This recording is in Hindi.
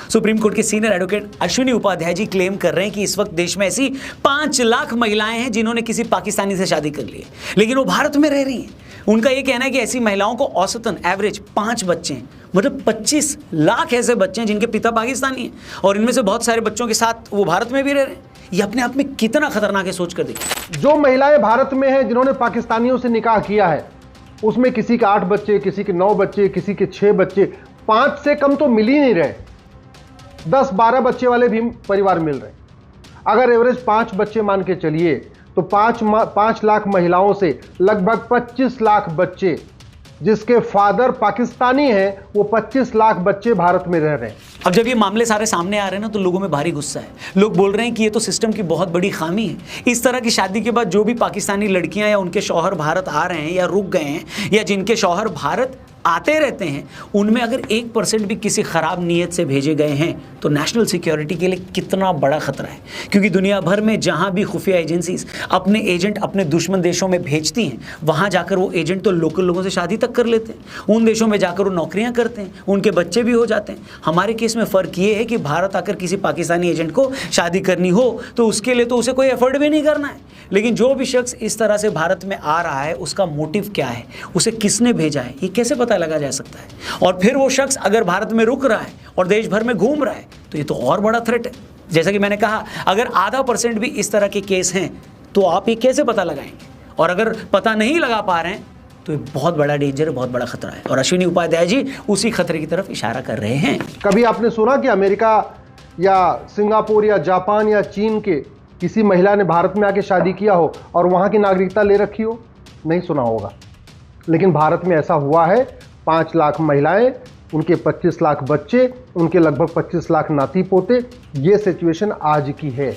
सुप्रीम कोर्ट के senior advocate Ashwini Upadhyay ji claim कर रहे हैं कि इस वक्त देश में ऐसी 5 लाख महिलाएं हैं जिन्होंने किसी पाकिस्तानी से शादी कर ली है, लेकिन वो भारत में रह रही हैं। उनका ये कहना है कि ऐसी महिलाओं को औसतन एवरेज 5 बच्चे हैं, मतलब 25 लाख ऐसे बच्चे हैं जिनके पिता पाकिस्तानी हैं और इनमें से बहुत सारे बच्चों के साथ वो भारत में भी रह रहे हैं। ये अपने आप में कितना खतरनाक है, सोच कर देखिए। जो महिलाएं भारत में हैं जिन्होंने पाकिस्तानियों से निकाह किया है, उसमें किसी के 8 बच्चे, किसी के 9 बच्चे, किसी के 6 बच्चे, 5 से कम तो मिल ही नहीं रहे। 10-12 बच्चे वाले भी परिवार मिल रहे। अगर एवरेज 5 बच्चे मान के चलिए तो 5 लाख महिलाओं से लगभग 25 लाख बच्चे जिसके फादर पाकिस्तानी हैं, वो 25 लाख बच्चे भारत में रह रहे हैं। अब जब ये मामले सारे सामने आ रहे हैं ना, तो लोगों में भारी गुस्सा है। लोग बोल रहे हैं कि ये तो सिस्टम की बहुत बड़ी खामी है। इस तरह की शादी के बाद जो भी पाकिस्तानी लड़कियां या उनके शौहर भारत आ रहे हैं या रुक गए हैं या जिनके शौहर भारत आते रहते हैं, उनमें अगर 1% भी किसी खराब नीयत से भेजे गए हैं तो नेशनल सिक्योरिटी के लिए कितना बड़ा खतरा है। क्योंकि दुनिया भर में जहां भी खुफिया एजेंसीज अपने एजेंट अपने दुश्मन देशों में भेजती हैं, वहां जाकर वो एजेंट तो लोकल लोगों से शादी तक कर लेते हैं, उन देशों में जाकर वो नौकरियां करते हैं, उनके बच्चे भी हो जाते हैं। हमारे केस में फ़र्क ये है कि भारत आकर किसी पाकिस्तानी एजेंट को शादी करनी हो तो उसके लिए तो उसे कोई एफर्ट भी नहीं करना है। लेकिन जो भी शख्स इस तरह से भारत में आ रहा है, उसका मोटिव क्या है, उसे किसने भेजा है, ये कैसे पता लगा जा सकता है। और फिर वो शख्स अगर भारत में रुक रहा है और देश भर में घूम रहा है तो ये तो और बड़ा थ्रेट है। जैसा कि मैंने कहा, अगर आधा % भी इस तरह के केस हैं तो आप ये कैसे पता लगाएंगे, और अगर पता नहीं लगा पा रहे हैं तो ये बहुत बड़ा डेंजर है, बहुत बड़ा खतरा है। और अश्विनी उपाध्याय जी उसी खतरे की तरफ इशारा कर रहे हैं। कभी आपने सुना कि अमेरिका या सिंगापुर या जापान या चीन के किसी महिला ने भारत में आके शादी किया हो और वहां की नागरिकता ले रखी हो? नहीं सुना होगा। लेकिन भारत में ऐसा हुआ है। 5 लाख महिलाएं, उनके 25 लाख बच्चे, उनके लगभग 25 लाख नाती पोते। ये सिचुएशन आज की है।